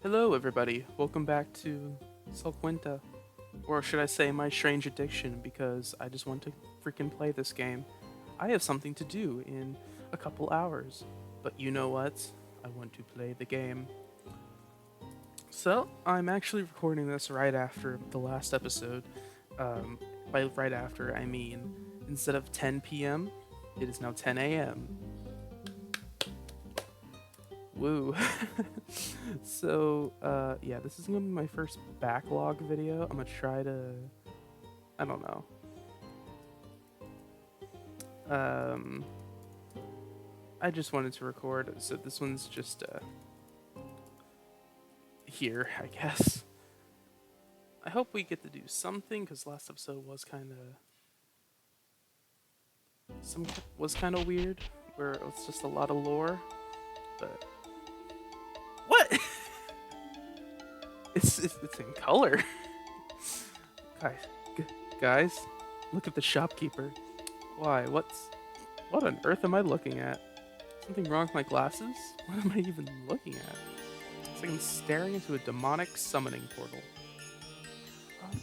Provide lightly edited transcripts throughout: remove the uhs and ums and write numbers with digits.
Hello, everybody. Welcome back to Sel Quinta. Or should I say, my strange addiction, because I just want to freaking play this game. I have something to do in a couple hours. But you know what? I want to play the game. So, I'm actually recording this right after the last episode. Um, by right after, I mean, instead of 10 p.m., it is now 10 a.m. Woo. Yeah, this is gonna be my first backlog video. I'm gonna try to, I don't know. Um, I just wanted to record, so this one's just here, I guess. I hope we get to do something because last episode was kind of weird, where it was just a lot of lore. But what? It's in color. guys, g- guys, look at the shopkeeper. Why? What on earth am I looking at? Something wrong with my glasses? What am I even looking at? It's like I'm staring into a demonic summoning portal.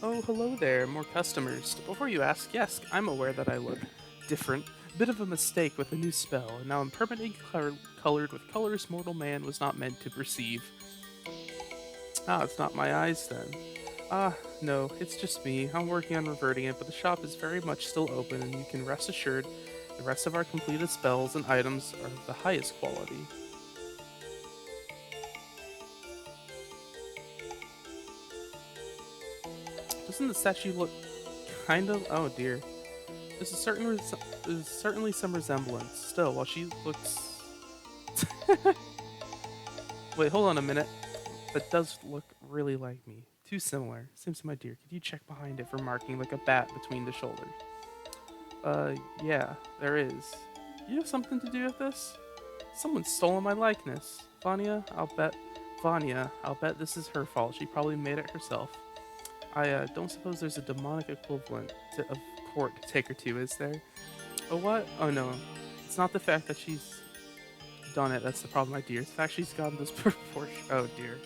Oh, hello there, more customers. Before you ask, yes, I'm aware that I look different. Bit of a mistake with a new spell, and now I'm permanently colored with colors mortal man was not meant to perceive. Ah, it's not my eyes then. Ah, no, it's just me. I'm working on reverting it, but the shop is very much still open, and you can rest assured the rest of our completed spells and items are of the highest quality. Doesn't the statue look kind of? Oh dear. There's certainly some resemblance. Still, while she looks. Wait, hold on a minute. That does look really like me. Too similar. Seems my dear. Could you check behind it for marking like a bat between the shoulders? Yeah, there is. You have something to do with this? Someone's stolen my likeness. Vanya, I'll bet this is her fault. She probably made it herself. I don't suppose there's a demonic equivalent of court to take her to, is there? Oh, what? Oh, no. It's not the fact that she's done it that's the problem, my dear. It's the fact she's gotten this proportion. Oh, dear.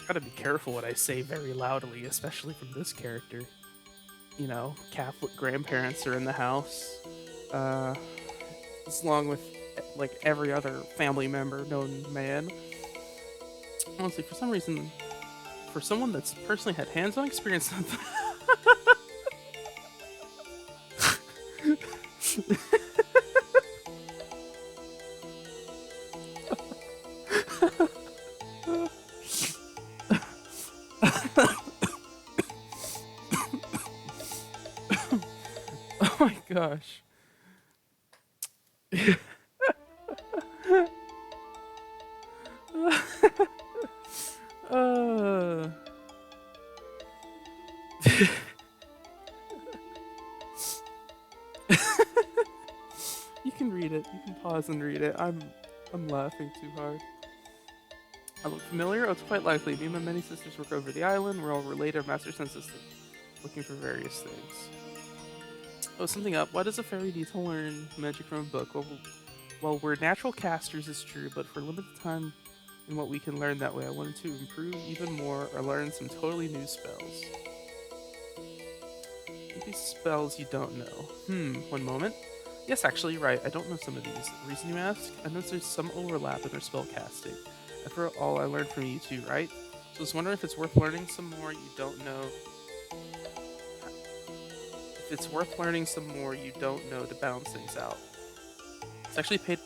Gotta be careful what I say very loudly, especially from this character. You know, Catholic grandparents are in the house. Uh, along with like every other family member known man. Honestly, for some reason, for someone that's personally had hands-on experience oh my gosh. uh, you can read it. You can pause and read it. I'm laughing too hard. I look familiar? Oh, it's quite likely. Me and my many sisters work over the island. We're all related, master senses, looking for various things. Oh, something up. Why does a fairy need to learn magic from a book? Well, we're natural casters, it's true, but for limited time in what we can learn that way, I wanted to improve even more or learn some totally new spells. Maybe spells you don't know. One moment. Yes, actually, right. I don't know some of these. The reason you ask? I noticed there's some overlap in their spell casting. After all, I learned from you too, right? So I was wondering if it's worth learning some more you don't know. If it's worth learning some more you don't know to balance things out. It's actually paid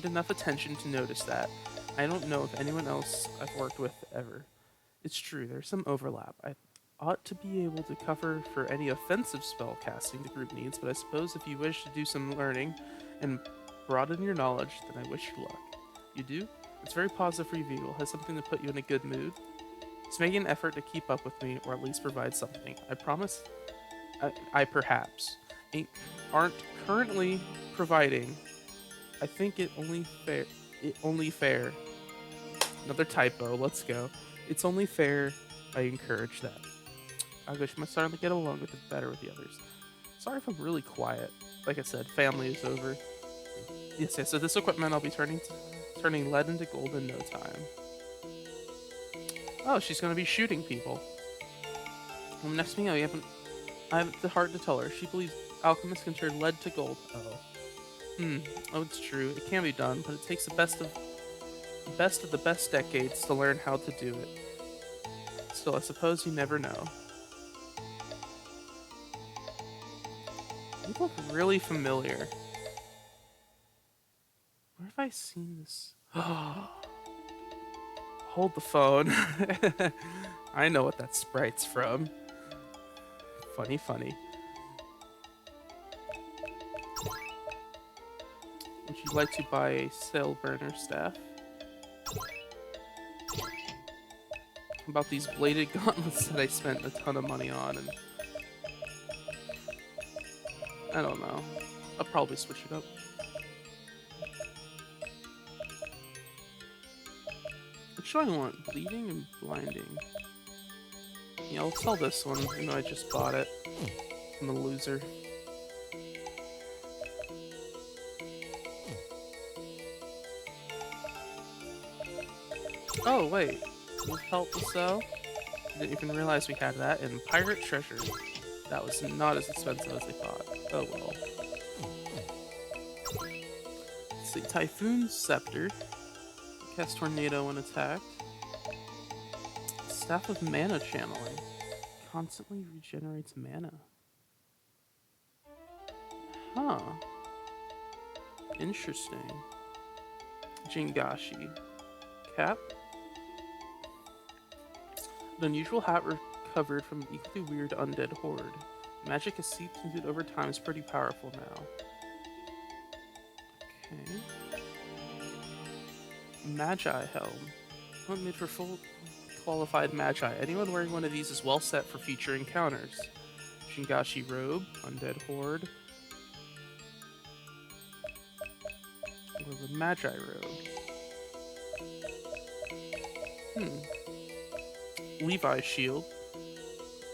enough attention to notice that. I don't know if anyone else I've worked with ever. It's true, there's some overlap. I ought to be able to cover for any offensive spell casting the group needs, but I suppose if you wish to do some learning and broaden your knowledge, then I wish you luck. You do? It's very positive for you, Beagle. Has something to put you in a good mood. It's making an effort to keep up with me, or at least provide something. I promise I perhaps aren't currently providing. I think It only fair. Another typo. Let's go. It's only fair. I encourage that. I wish my starting to get along better with the others. Sorry if I'm really quiet. Like I said, family is over. Yes, yes. So this equipment I'll be turning lead into gold in no time. Oh, she's gonna be shooting people. Well, next thing I haven't. I have the heart to tell her. She believes alchemists can turn lead to gold. Oh. Hmm. Oh, it's true. It can be done, but it takes the best of the best decades to learn how to do it. Still, I suppose you never know. You look really familiar. Where have I seen this? Hold the phone. I know what that sprite's from. Funny, funny. Would you like to buy a sail burner staff? About these bladed gauntlets that I spent a ton of money on, and I don't know. I'll probably switch it up. Which do I want? Bleeding and blinding. Yeah, I'll sell this one, even though I just bought it. I'm a loser. Oh, wait. With help to sell? Didn't even realize we had that in Pirate Treasure. That was not as expensive as I thought. Oh well. Let's see. Typhoon Scepter. Cast Tornado when attacked. Staff of Mana Channeling. Constantly regenerates mana. Huh. Interesting. Jingashi. Cap. An unusual hat recovered from an equally weird undead horde. Magic has seeped into it over time is pretty powerful now. Okay. Magi Helm. Not made for full qualified magi. Anyone wearing one of these is well set for future encounters. Shingashi Robe, Undead Horde, or the Magi Robe. Levi Shield.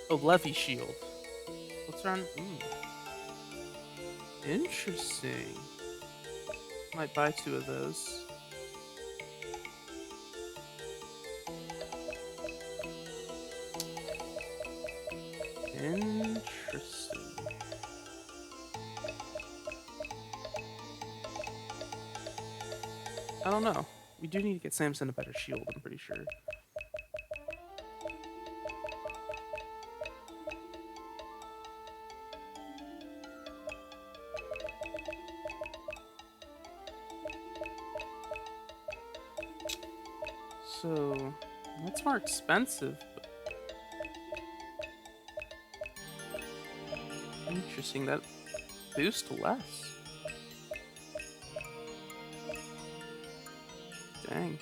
Oh, Levy Shield. What's around? Interesting. Might buy 2 of those. Interesting. I don't know. We do need to get Samson a better shield, I'm pretty sure. So, that's more expensive. But interesting, that boosts less. Dang.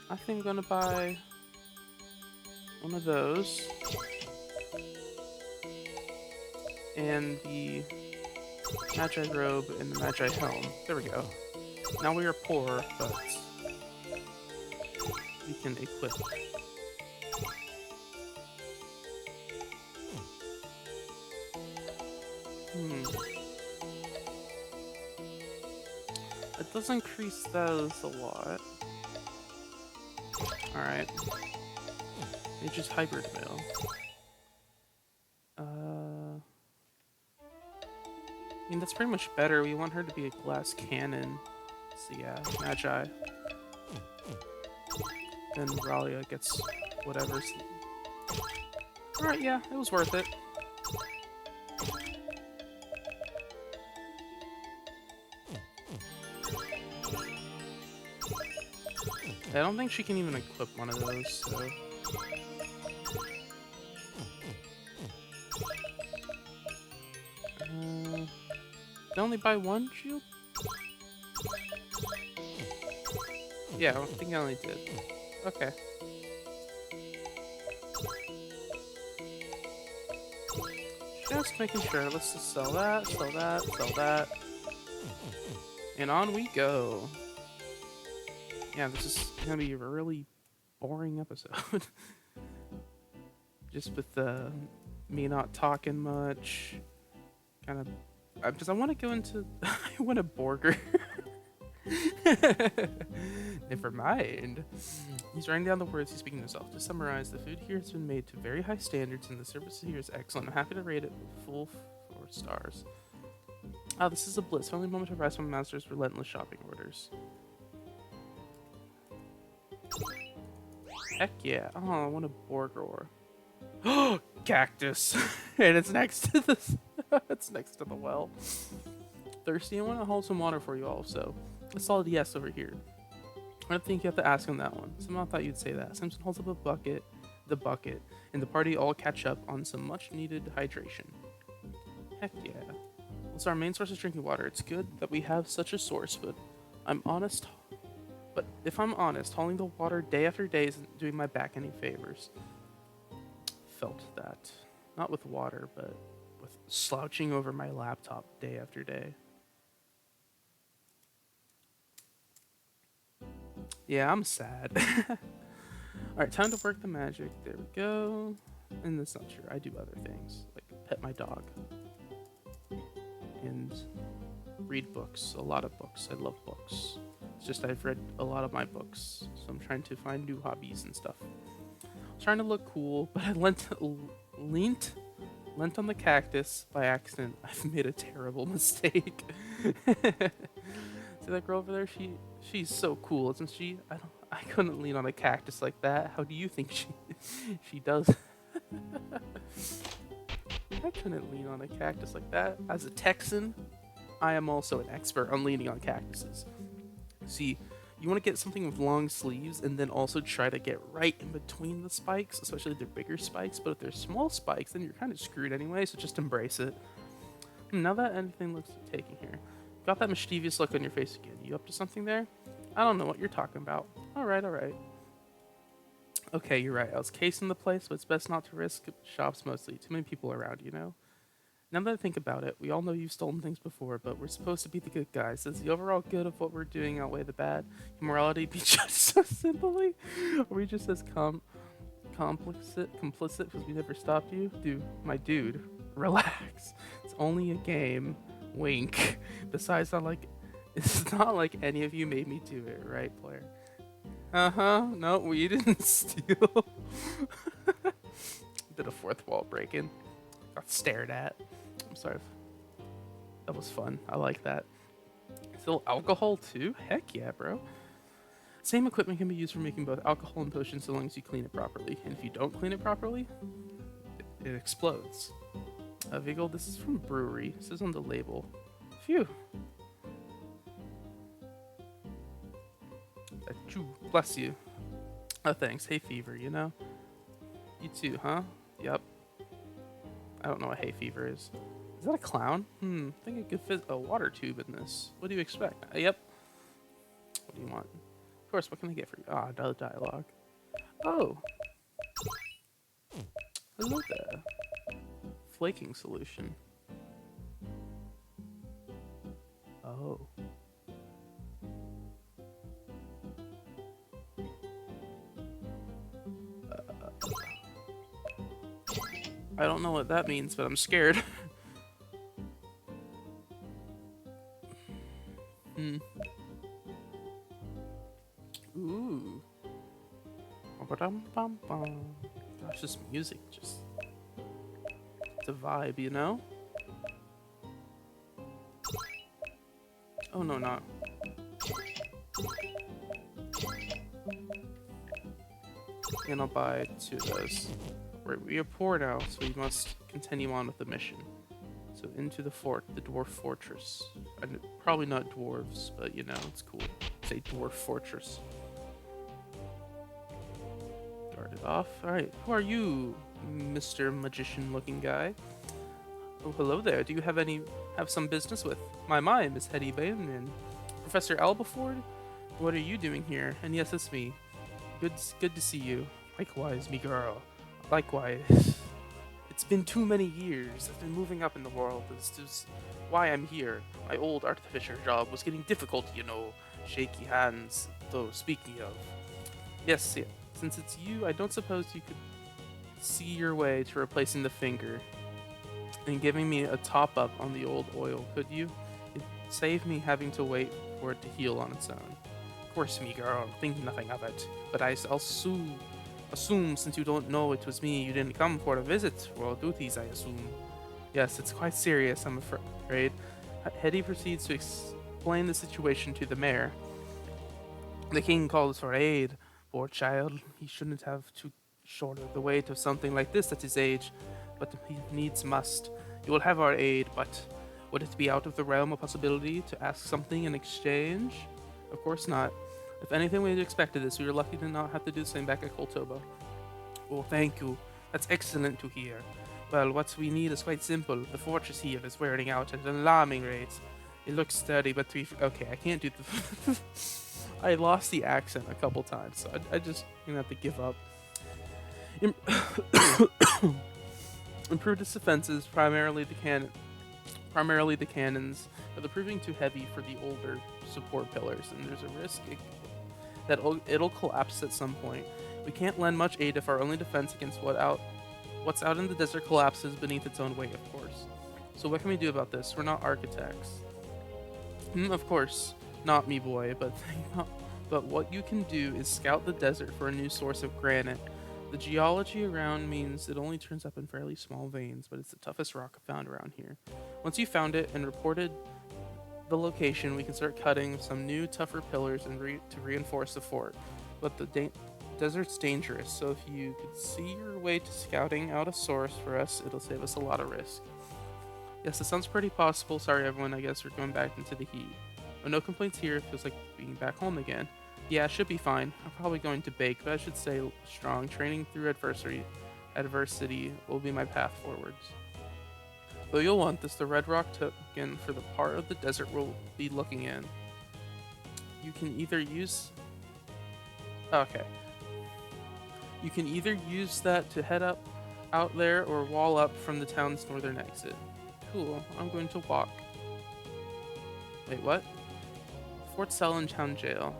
I think I'm gonna buy one of those. And the Magi Robe and the Magi Helm. There we go. Now we are poor, but we can equip. It does increase those a lot. Alright. Just hybrid mail. I mean, that's pretty much better. We want her to be a glass cannon. So yeah, Magi. Then Ralia gets whatever. Alright, yeah, it was worth it. I don't think she can even equip one of those, so... Did I only buy 1 shield? Yeah, I think I only did. Okay. Just making sure. Let's just sell that, sell that, sell that. And on we go. Yeah, this is gonna be a really boring episode. Just with me not talking much. kind of, because I want to go into, I want a burger. Never mind. He's writing down the words he's speaking to himself. To summarize, the food here has been made to very high standards, and the service here is excellent. I'm happy to rate it with full 4 stars. Ah, this is a bliss. Only moment to rest from master's relentless shopping orders. Heck yeah. Oh, I want a burger. Oh, cactus. And it's next to this. It's next to the well. Thirsty? I want to hold some water for you also. A solid yes over here. I don't think you have to ask him that one. Somehow thought you'd say that. Simpson holds up the bucket, and the party all catch up on some much needed hydration. Heck yeah. It's our main source of drinking water. It's good that we have such a source, but if I'm honest, hauling the water day after day isn't doing my back any favors. Felt that. Not with water, but with slouching over my laptop day after day. Yeah, I'm sad. Alright, time to work the magic. There we go. And that's not true. I do other things, like pet my dog. And read books. A lot of books. I love books. It's just I've read a lot of my books, so I'm trying to find new hobbies and stuff. I was trying to look cool, but I leant on the cactus by accident. I've made a terrible mistake. See that girl over there? She's so cool, isn't she? I couldn't lean on a cactus like that. How do you think she does? I couldn't lean on a cactus like that. As a Texan, I am also an expert on leaning on cactuses. See, you want to get something with long sleeves and then also try to get right in between the spikes, especially if they're bigger spikes. But if they're small spikes, then you're kind of screwed anyway, so just embrace it. Now that anything looks taken here. Got that mischievous look on your face again. You up to something there? I don't know what you're talking about. Alright. Okay, you're right. I was casing the place, but it's best not to risk shops mostly. Too many people around, you know? Now that I think about it, we all know you've stolen things before, but we're supposed to be the good guys. Does the overall good of what we're doing outweigh the bad? Can morality be judged so simply? Are we just as complicit because we never stopped you? My dude, relax. It's only a game. Wink. Besides, it's not like any of you made me do it, right, player? No, we didn't steal. Did a fourth wall break-in. Got stared at. I'm sorry. That was fun. I like that. Still alcohol too? Heck yeah, bro. Same equipment can be used for making both alcohol and potions so long as you clean it properly. And if you don't clean it properly, it explodes. Vigil, this is from brewery. It says on the label. Phew. Achoo. Bless you. Oh, thanks. Hay fever, you know? You too, huh? Yep. I don't know what hay fever is. Is that a clown? I think I could fit a water tube in this. What do you expect? Yep. What do you want? Of course, what can I get for you? Ah, another dialogue. Oh. Hello there. Flaking solution. Oh. I don't know what that means, but I'm scared. Ooh. Gosh, this music just... It's a vibe, you know? Oh, no, not. And I'll buy 2 of those. We are poor now, so we must continue on with the mission. So into the fort, the dwarf fortress. Probably not dwarves, but you know, it's cool. Say dwarf fortress. Guard it off. Alright, who are you, Mr. Magician-looking guy? Oh, hello there. Do you have some business with my Miss Hetty Bain and Professor Albaford? What are you doing here? And yes, it's me. Good to see you. Likewise, me girl. Likewise. It's been too many years. I've been moving up in the world. This is why I'm here. My old artificer job was getting difficult, you know. Shaky hands, though, speaking of. Yes, yeah. Since it's you, I don't suppose you could see your way to replacing the finger. and giving me a top up on the old oil, could you? It'd save me having to wait for it to heal on its own. Of course, me girl, think nothing of it. But I'll assume since you don't know it was me, you didn't come for a visit or duties, I assume. Yes, it's quite serious, I'm afraid. Hetty proceeds to explain the situation to the mayor. The king calls for aid. Poor child, he shouldn't have to shoulder the weight of something like this at his age, but he needs must. You will have our aid, but would it be out of the realm of possibility to ask something in exchange? Of course not. If anything, we had expected this. We were lucky to not have to do the same back at Koltoba. Oh, thank you. That's excellent to hear. Well, what we need is quite simple. The fortress here is wearing out at an alarming rate. It looks sturdy, but okay, I can't do the... I lost the accent a couple times, so I just gonna have to give up. Improved its defenses, primarily the cannons, but they're proving too heavy for the older support pillars, and there's a risk that it'll collapse at some point. We can't lend much aid if our only defense against what's out in the desert collapses beneath its own weight, of course. So what can we do about this? We're not architects. Of course, not me boy, but what you can do is scout the desert for a new source of granite. The geology around means it only turns up in fairly small veins, but it's the toughest rock found around here. Once you found it and reported the location, we can start cutting some new, tougher pillars and to reinforce the fort. But the desert's dangerous, so if you could see your way to scouting out a source for us, it'll save us a lot of risk. Yes, it sounds pretty possible. Sorry everyone, I guess we're going back into the heat. But no complaints here, it feels like being back home again. Yeah, it should be fine. I'm probably going to bake, but I should stay strong. Training through adversity will be my path forwards. Though you'll want this, the red rock token for the part of the desert we'll be looking in. You can either use... Okay. You can either use that to head up out there or wall up from the town's northern exit. Cool, I'm going to walk. Wait, what? Fort Sel in town jail.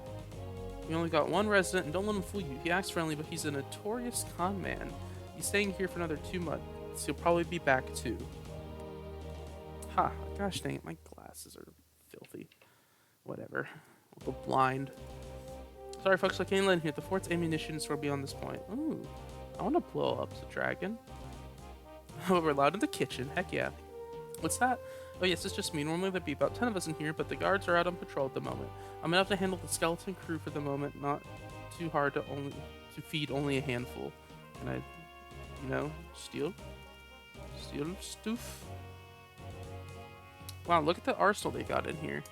We only got one resident, and don't let him fool you. He acts friendly, but he's a notorious con man. He's staying here for another 2 months. He'll probably be back too. Ha! Gosh dang it, my glasses are filthy. Whatever. I'll go blind. Sorry folks, I can't let in here. The fort's ammunition store beyond this point. Ooh, I want to blow up the dragon. Oh, we're allowed in the kitchen. Heck yeah. What's that? Oh yes, it's just me. Normally there'd be about 10 of us in here, but the guards are out on patrol at the moment. I'm gonna have to handle the skeleton crew for the moment. Not too hard to feed only a handful. Can I, steal stuff? Wow, look at the arsenal they got in here.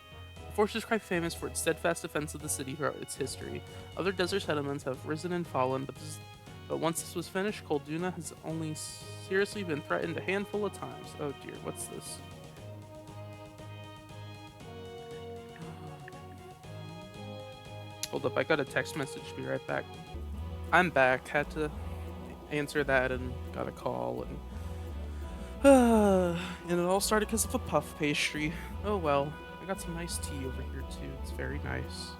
The fortress is quite famous for its steadfast defense of the city throughout its history. Other desert settlements have risen and fallen, but once this was finished, Kolduna has only seriously been threatened a handful of times. Oh dear, what's this? Hold up, I got a text message. Be right back. I'm back. Had to answer that and got a call and it all started because of a puff pastry. Oh well. I got some nice tea over here too. It's very nice.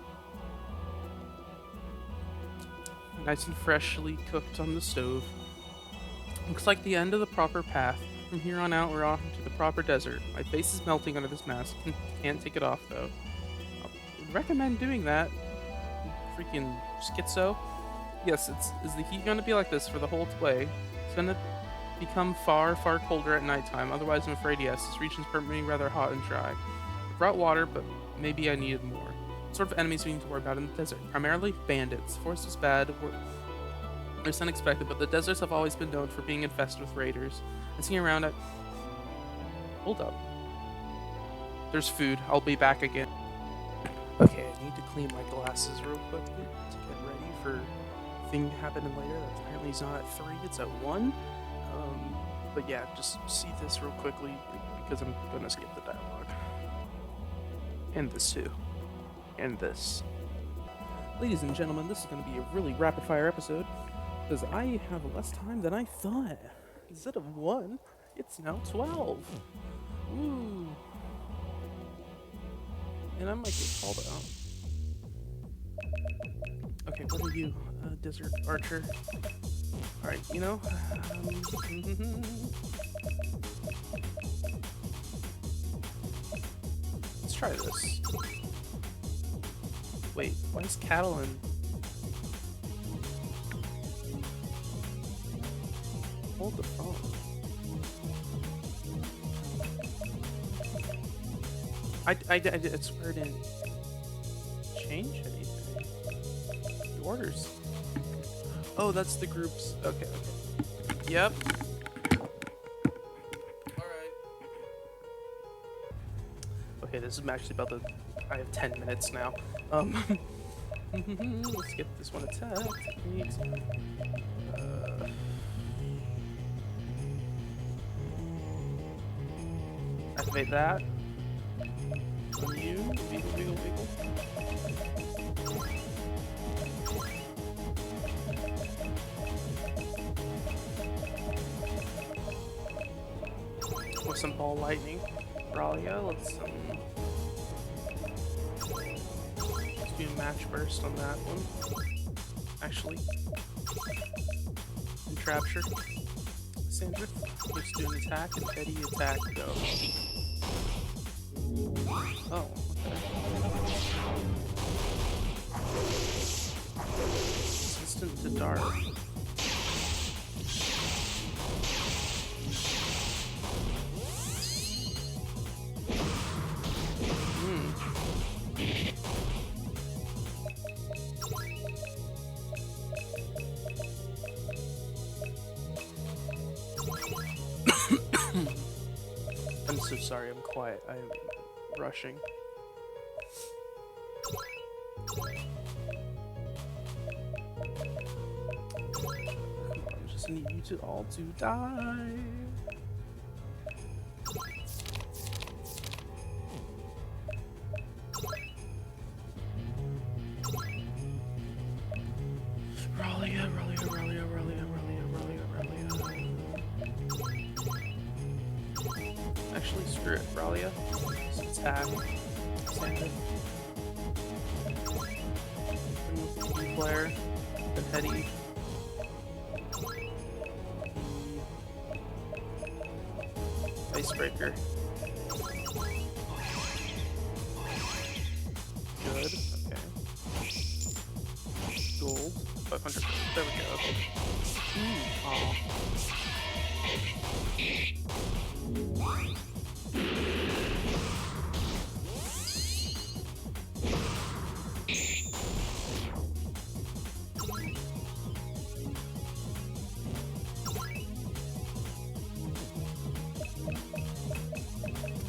Nice and freshly cooked on the stove. Looks like the end of the proper path. From here on out, we're off to the proper desert. My face is melting under this mask. Can't take it off though. I would recommend doing that. Freaking schizo. Yes, is the heat gonna be like this for the whole way? It's gonna become far, far colder at nighttime. Otherwise, I'm afraid yes. This region's permanently rather hot and dry. I brought water, but maybe I needed more. What sort of enemies we need to worry about in the desert? Primarily bandits. Force was bad. It's unexpected, but the deserts have always been known for being infested with raiders. I see around at... Hold up. There's food. I'll be back again. Okay, I need to clean my glasses real quickly to get ready for thing happening later. That apparently is not at 3, it's at 1. But yeah, just see this real quickly because I'm gonna skip the dialogue. And this too. And this. Ladies and gentlemen, this is gonna be a really rapid fire episode because I have less time than I thought. Instead of 1, it's now 12. Ooh. And I might get called out. Okay, what are you, desert archer? Alright, try this. Wait, why is Catalan? Hold the phone. I swear it didn't change anything. The orders. Oh, that's the groups. Okay, okay. Yep. Alright. Okay, this is actually about the... I have 10 minutes now. Let's get this one attack. Activate that. On you. Wiggle, wiggle, wiggle. With some ball lightning. Ralia, let's do a match burst on that one. Actually. Entrapture. Sandra, let's do an attack and Eddie attack, go. Oh, okay. Resistant to dark. I'm so sorry, I'm quiet. I'm rushing. I just need you to all to die. Ralia, Ralia, Ralia, Ralia, Ralia, Ralia, Ralia. Actually, screw it, Ralia. Just attack. Sandra. Player. The Hetty. Icebreaker. Good, okay. Gold. 500. There we go, okay. Aw.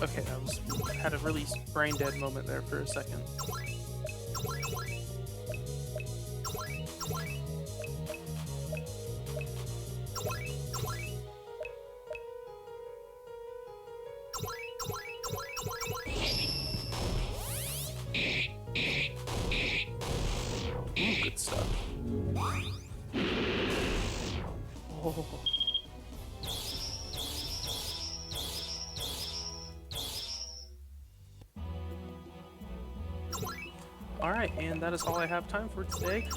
Okay, I had a really brain dead moment there for a second. Ooh, good stuff. Oh. Alright, and that is all I have time for today.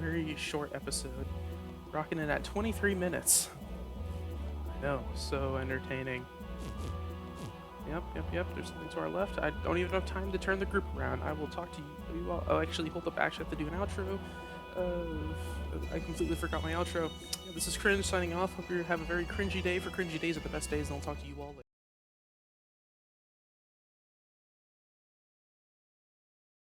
Very short episode. Rocking it at 23 minutes. I know, so entertaining. Yep, there's something to our left. I don't even have time to turn the group around. I will talk to you all. Oh, actually, hold up, actually have to do an outro. I completely forgot my outro. Yeah, this is Cringe signing off. Hope you have a very cringy day, for cringy days are the best days, and I'll talk to you all later.